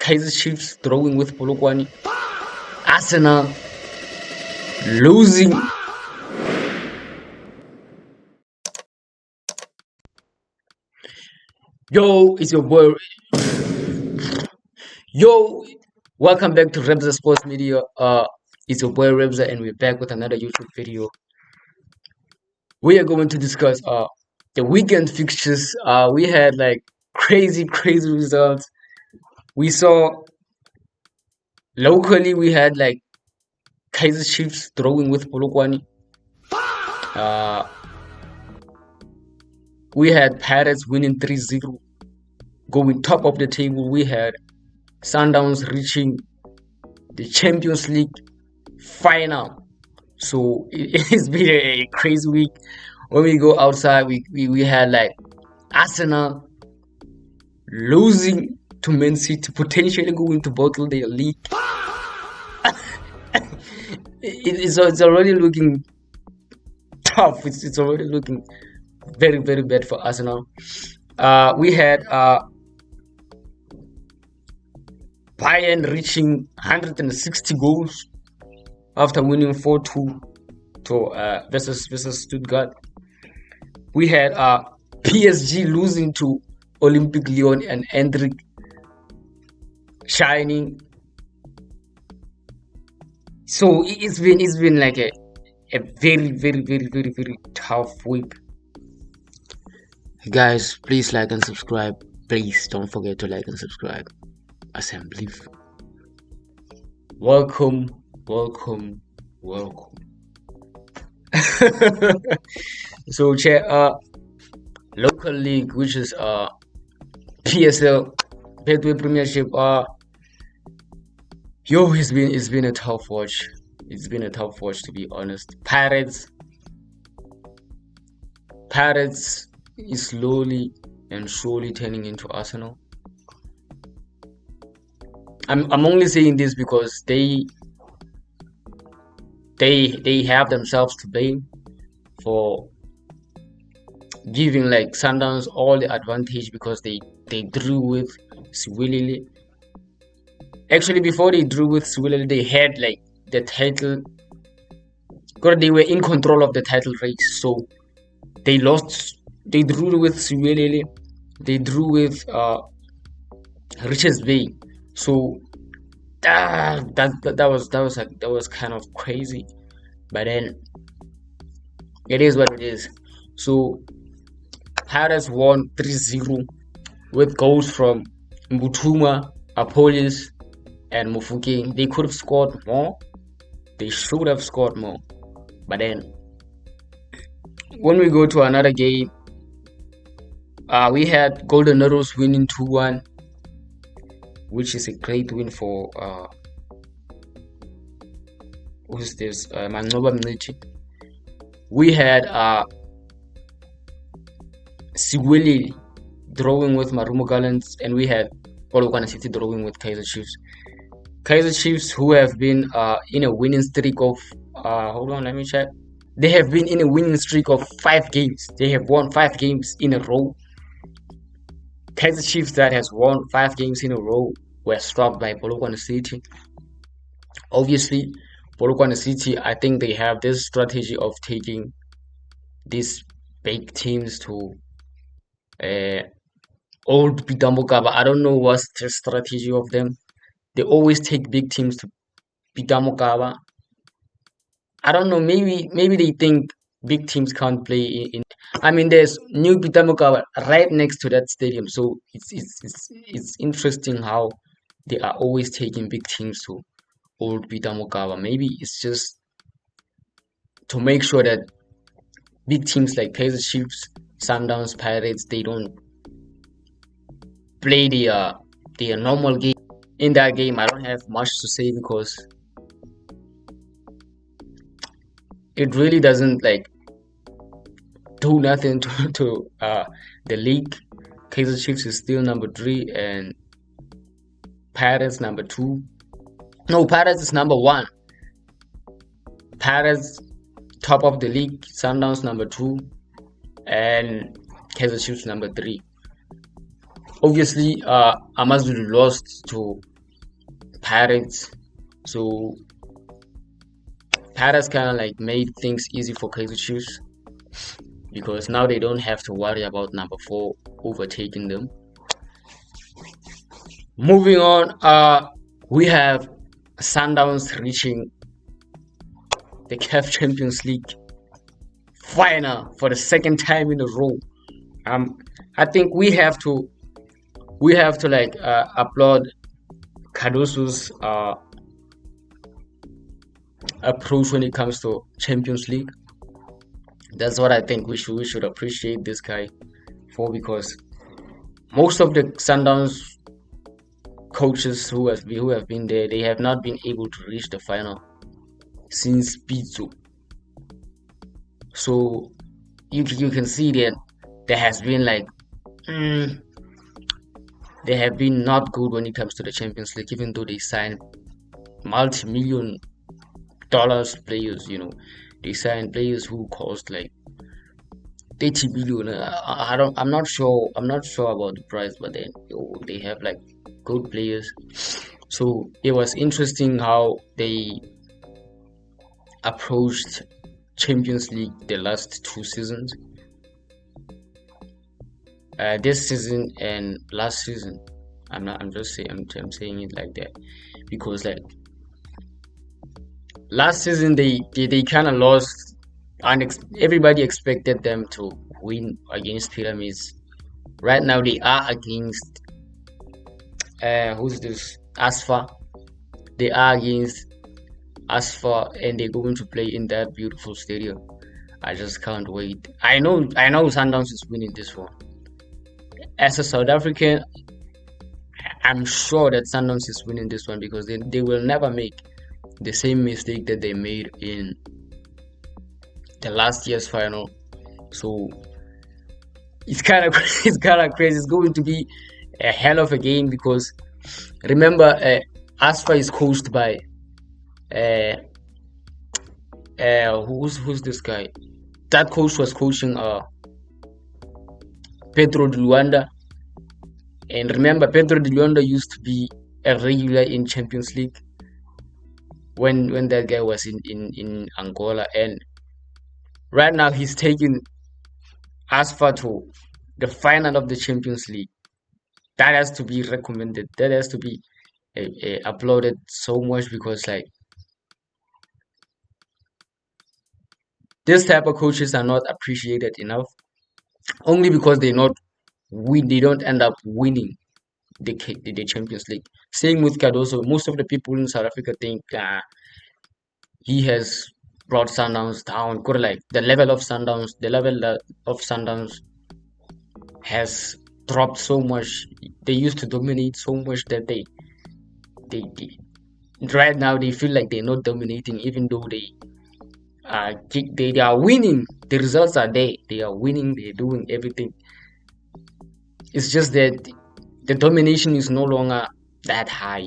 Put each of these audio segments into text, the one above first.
Kaizer Chiefs drawing with Polokwane. Arsenal losing. Yo, it's your boy. Yo, welcome back to Rebza Sports Media. It's your boy Rebza, and we're back with another YouTube video. We are going to discuss the weekend fixtures. We had like crazy results. We saw locally we had like Kaizer Chiefs drawing with Polokwane. We had Pirates winning 3-0, going top of the table. We had Sundowns reaching the Champions League final. So it's been a crazy week. When we go outside, we had like Arsenal losing to Man City, potentially going to bottle their league. It's already looking tough. It's already looking very bad for Arsenal. We had Bayern reaching 160 goals after winning 4-2 to versus Stuttgart. We had PSG losing to Olympic Lyon and Endrick shining. So it's been like a very tough week. Guys, please like and subscribe. Please don't forget to like and subscribe. Assembly. Welcome. So check local league, which is PSL, Betway Premiership. It's been a tough watch. It's been a tough watch, to be honest. Pirates is slowly and surely turning into Arsenal. I'm only saying this because they have themselves to blame for giving like Sundowns all the advantage because they drew with Siwilili. Actually, before they drew with Siwilili, they had like the title, because they were in control of the title race. So they lost. They drew with Siwilili. They drew with Richards Bay. So that was kind of crazy, but then it is what it is. So Pirates won 3-0 with goals from Mbutuma, Apolis, and Mufukeng. They could have scored more. They should have scored more. But then when we go to another game, we had Golden Arrows winning 2-1, which is a great win for who's this? Mangoba Mnichi. We had Siwili drawing with Marumo Gallants, and we had Polokwane City drawing with Kaizer Chiefs. Kaizer Chiefs, who have been in a winning streak of hold on, let me check. They have been in a winning streak of 5 games. They have won 5 games in a row. Kaizer Chiefs that has won 5 games in a row were stopped by Polokwane City. Obviously, Polokwane City, I think they have this strategy of taking these big teams to old Pitamokaba. I don't know what's the strategy of them. They always take big teams to Pitamokaba. I don't know. Maybe they think big teams can't play in. I mean, there's new Pitamokaba right next to that stadium, so it's interesting how they are always taking big teams to old Pitamokaba. Maybe it's just to make sure that big teams like Kaizer Chiefs, Sundowns, Pirates, they don't play their normal game. In that game, I don't have much to say because it really doesn't like do nothing to the league. Kaizer Chiefs is still number 3 and Pirates number 2. No, Pirates is number 1. Pirates top of the league, Sundowns number 2, and Kaizer Chiefs number 3. Obviously, Amazulu lost to Pirates. So Pirates kind of like made things easy for Kaiser Chiefs because now they don't have to worry about number 4 overtaking them. Moving on, we have Sundowns reaching the CAF Champions League final for the second time in a row. I think we have to like applaud Cardoso's approach when it comes to Champions League. That's what I think we should appreciate this guy for, because most of the Sundowns coaches who have been there, they have not been able to reach the final since Pizzo. So you can see that there has been like they have been not good when it comes to the Champions League, even though they signed multi-million dollars players. They signed players who cost like 30 billion. I'm not sure about the price, but then they have like good players. So it was interesting how they approached Champions League the last 2 seasons. This season and last season. I'm just saying I'm saying it like that because like last season they kind of lost. Everybody expected them to win against Pyramids. Right now they are against who's this, Asfa. They are against Asfa, and they're going to play in that beautiful stadium. I just can't wait. I know Sundowns is winning this one. As a South African, I'm sure that Sundowns is winning this one because they will never make the same mistake that they made in the last year's final. So it's kind of crazy. It's going to be a hell of a game because remember, Asfa is coached by who's this guy? That coach was coaching Pedro de Luanda, and remember Pedro de Luanda used to be a regular in Champions League when that guy was in Angola, and right now he's taking Asfa to the final of the Champions League. That has to be recommended. That has to be applauded so much because like this type of coaches are not appreciated enough, only because they don't end up winning the Champions League. Same with Cardoso. Most of the people in South Africa think he has brought Sundowns down. Like the level of Sundowns has dropped so much. They used to dominate so much that they right now they feel like they're not dominating, even though they are winning. The results are there. They are winning. They're doing everything. It's just that the domination is no longer that high.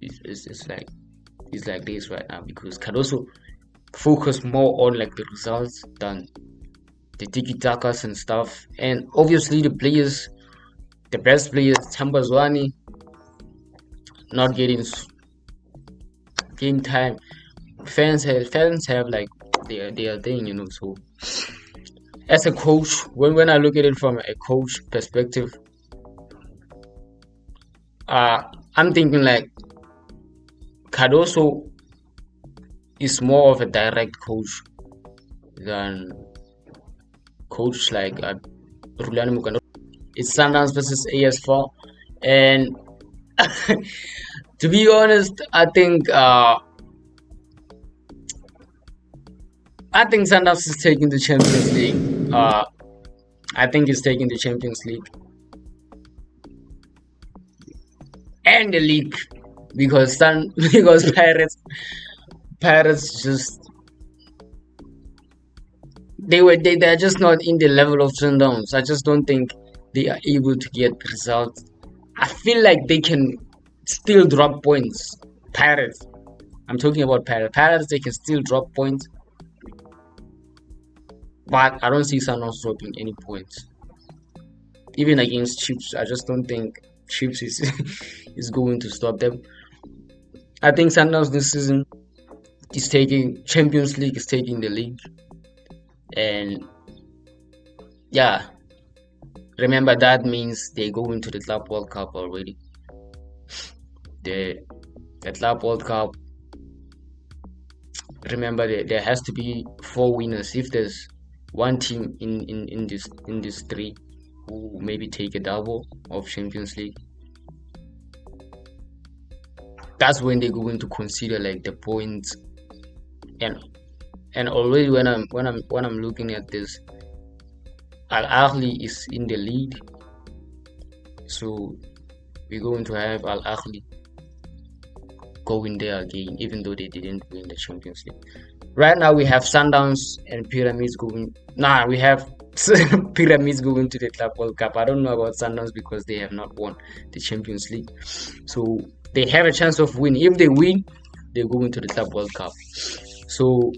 It's like this right now because Cardoso focus more on like the results than the tiki-takas and stuff. And obviously the best players, Tambazwani, not getting game time. Fans have like their thing, so as a coach, when I look at it from a coach perspective, I'm thinking like Cardoso is more of a direct coach than coach like Rulani Mukano. It's Sundowns versus AS4, and to be honest, I think Sundowns is taking the Champions League. I think he's taking the Champions League and the league because Pirates just they're just not in the level of Sundowns. I just don't think they are able to get results. I feel like they can still drop points. Pirates. I'm talking about Pirates. Pirates, they can still drop points. But I don't see Sundowns dropping any points. Even against Chiefs, I just don't think Chiefs is going to stop them. I think Sundowns this season is taking Champions League, is taking the league, and yeah, remember that means they go into the Club World Cup already. The Club World Cup. Remember, there has to be 4 winners. If there's one team in this three who maybe take a double of Champions League, that's when they're going to consider like the points. And already when I'm looking at this, Al Ahly is in the lead, so we're going to have Al Ahly going there again, even though they didn't win the Champions League. Right now we have Sundowns and Pyramids going. We have Pyramids going to the Club World Cup. I don't know about Sundowns because they have not won the Champions League, so they have a chance of winning. If they win, they go into the Club World Cup. So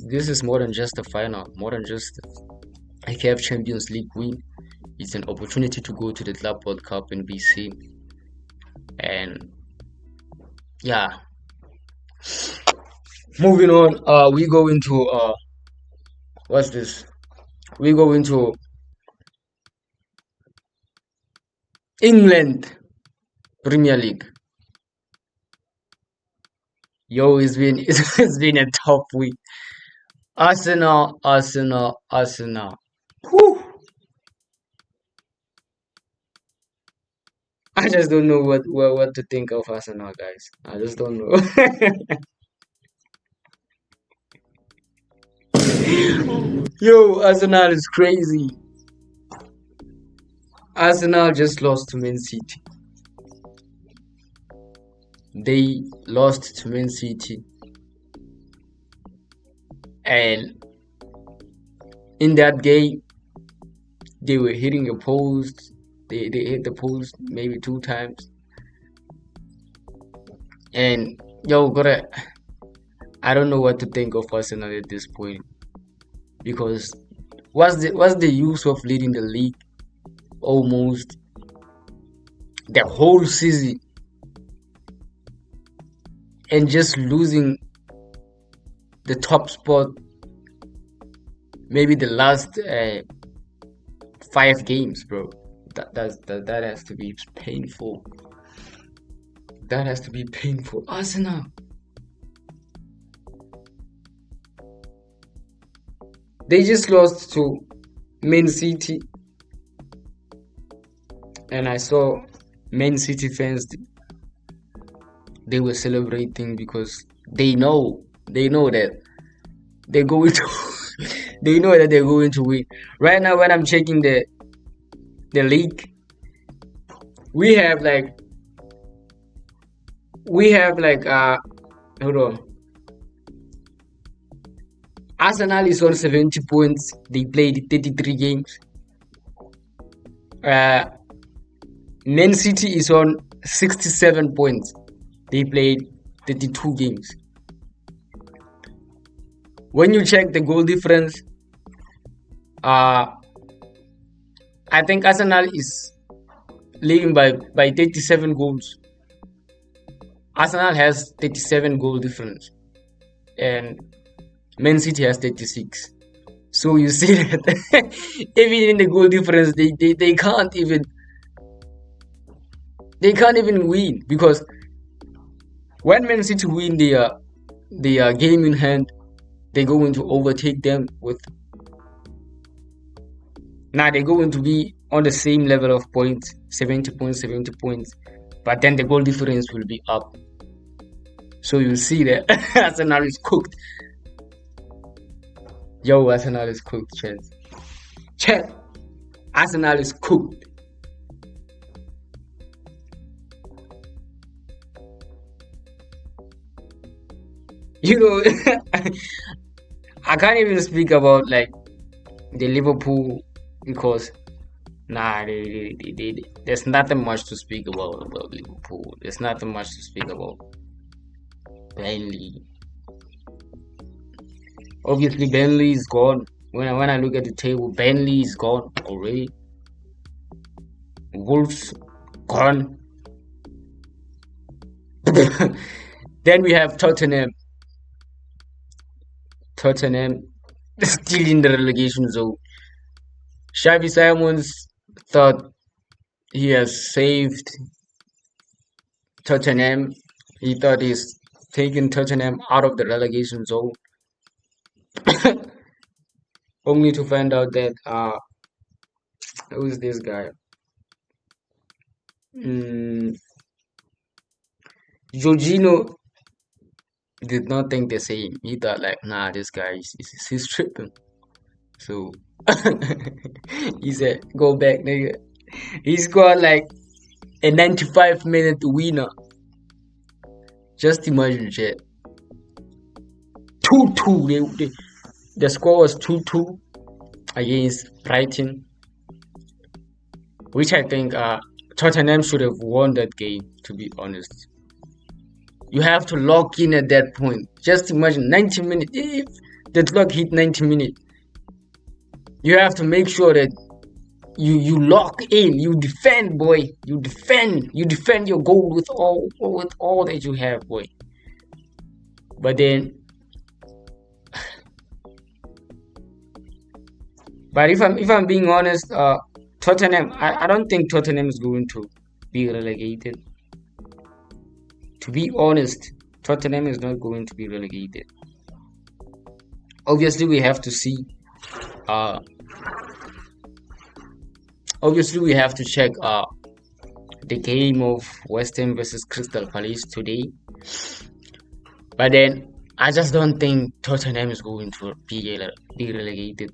this is more than just a final, more than just a CAF Champions League win. It's an opportunity to go to the Club World Cup and be seen. And yeah, moving on, we go into what's this? We go into England Premier League. Yo, it's been a tough week. Arsenal. Whew. I just don't know what to think of Arsenal, guys. I just don't know. Yo, Arsenal is crazy. Arsenal just lost to Man City. They lost to Man City. And in that game, they were hitting a post. They hit the post maybe 2 times. And yo, I don't know what to think of Arsenal at this point, because what's the use of leading the league almost the whole season and just losing the top spot maybe the last 5 games, bro. That has to be painful. That has to be painful. Arsenal. They just lost to Man City. And I saw Man City fans, they were celebrating because they know that they're going to they know that they're going to win. Right now when I'm checking the league, we have like hold on. Arsenal is on 70 points. They played 33 games. Man City is on 67 points. They played 32 games. When you check the goal difference, I think Arsenal is leading by 37 goals. Arsenal has 37 goal difference, and Man City has 36. So you see that even in the goal difference, they can't even win, because when Man City win their game in hand, they're going to overtake them with. Now they're going to be on the same level of points, 70 points, but then the goal difference will be up. So you see that Arsenal is cooked. Yo, Arsenal is cooked, chat. Arsenal is cooked. You know, I can't even speak about like the Liverpool, because there's nothing much to speak about Liverpool. There's nothing much to speak about Burnley. Obviously, Burnley is gone. When I look at the table, Burnley is gone already. Wolves gone. Then we have Tottenham. Tottenham still in the relegation zone. Xavi Simons thought he has saved Tottenham. He thought he's taken Tottenham out of the relegation zone, only to find out that who is this guy? Jorginho did not think the same. He thought like, nah, this guy he's tripping. So he said, go back, nigga. He scored like a 95-minute winner. Just imagine, chat. 2-2. The score was 2-2 against Brighton, which I think Tottenham should have won that game, to be honest. You have to lock in at that point. Just imagine 90 minutes. If the clock hit 90 minutes, you have to make sure that you lock in. You defend, boy. You defend your goal with all that you have, boy. But then, but if I'm being honest, Tottenham, I don't think Tottenham is going to be relegated. To be honest, Tottenham is not going to be relegated. Obviously, we have to see. Obviously, we have to check the game of West Ham versus Crystal Palace today. But then, I just don't think Tottenham is going to be relegated.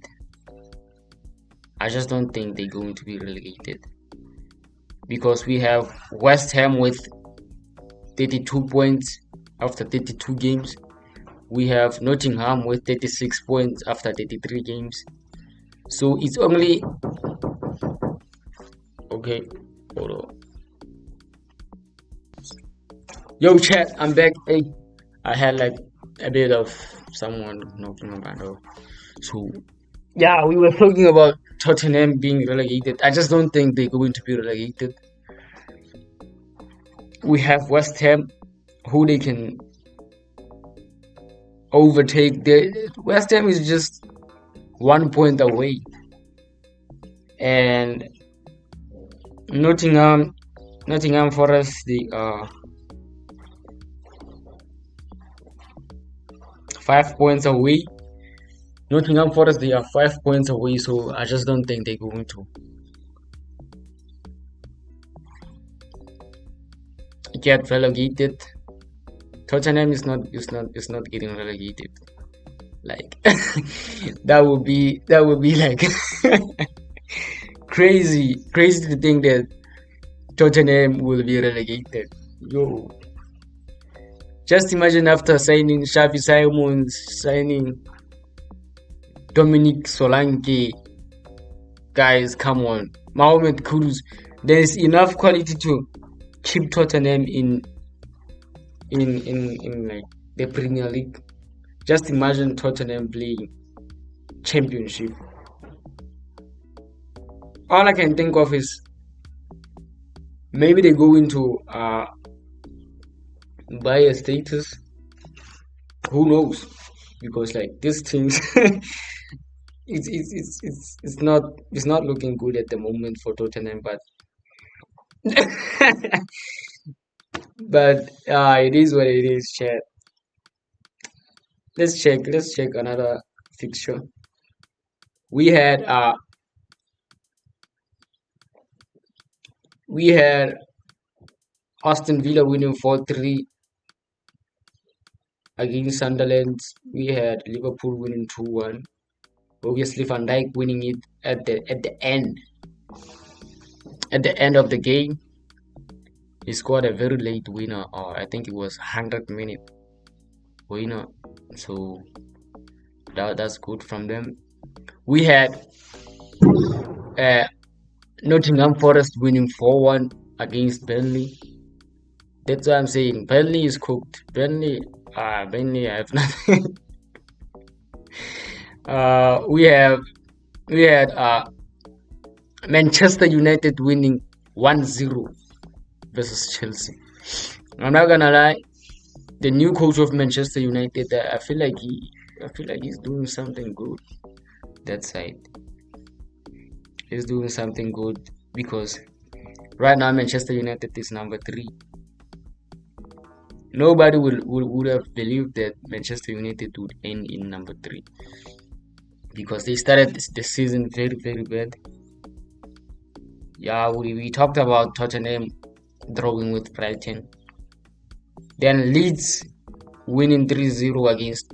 I just don't think they're going to be relegated. Because we have West Ham with 32 points after 32 games. We have Nottingham with 36 points after 33 games. So it's only... Okay, hold on. Yo, chat, I'm back. Hey, I had like a bit of someone knocking on my door. So, yeah, we were talking about Tottenham being relegated. I just don't think they're going to be relegated. We have West Ham, who they can overtake. West Ham is just 1 point away, and Nottingham Forest, they are 5 points away. Nottingham Forest, they are 5 points away, so I just don't think they're going to get relegated. Tottenham is not getting relegated. Like that would be like crazy to think that Tottenham will be relegated. Yo, just imagine after signing Xavi Simons, signing Dominic Solanke, guys, come on, Mohamed Kudus. There's enough quality to keep Tottenham in like the Premier League. Just imagine Tottenham playing Championship. All I can think of is maybe they go into buyer status. Who knows? Because like these things, it's not looking good at the moment for Tottenham, but but it is what it is, chat. Let's check another fixture. We had Aston Villa winning 4-3 against Sunderland. We had Liverpool winning 2-1. Obviously, Van Dijk winning it at the end of the game. He scored a very late winner, or I think it was 100-minute winner. So that's good from them. We had Nottingham Forest winning 4-1 against Burnley. That's why I'm saying Burnley is cooked. Burnley, I have nothing. We had Manchester United winning 1-0 versus Chelsea. I'm not gonna lie. The new coach of Manchester United, I feel like he's doing something good. That side, he's doing something good because right now Manchester United is number three. Nobody would have believed that Manchester United would end in number three because they started the season very very bad. Yeah, we talked about Tottenham drawing with Brighton. Then Leeds winning 3-0 against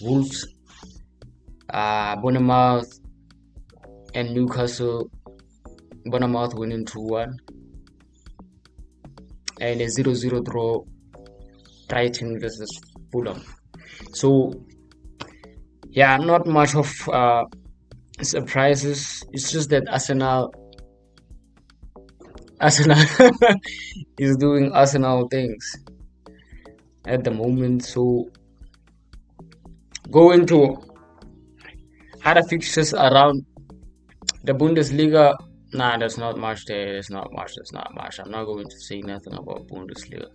Wolves. Bournemouth and Newcastle. Bournemouth winning 2-1. And a 0-0 draw. Brighton versus Fulham. So, yeah, not much of surprises. It's just that Arsenal is doing Arsenal things at the moment. So going to other fixtures around the Bundesliga. Nah, there's not much there. There's not much. There's not much. I'm not going to say nothing about Bundesliga.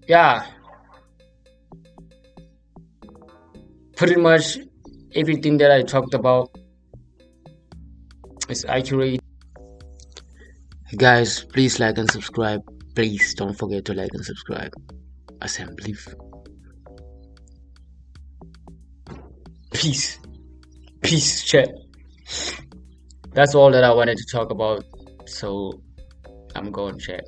Yeah, pretty much everything that I talked about is accurate. Guys, please like and subscribe. Please don't forget to like and subscribe. Assembly. Peace. Peace, chat. That's all that I wanted to talk about. So I'm going, chat.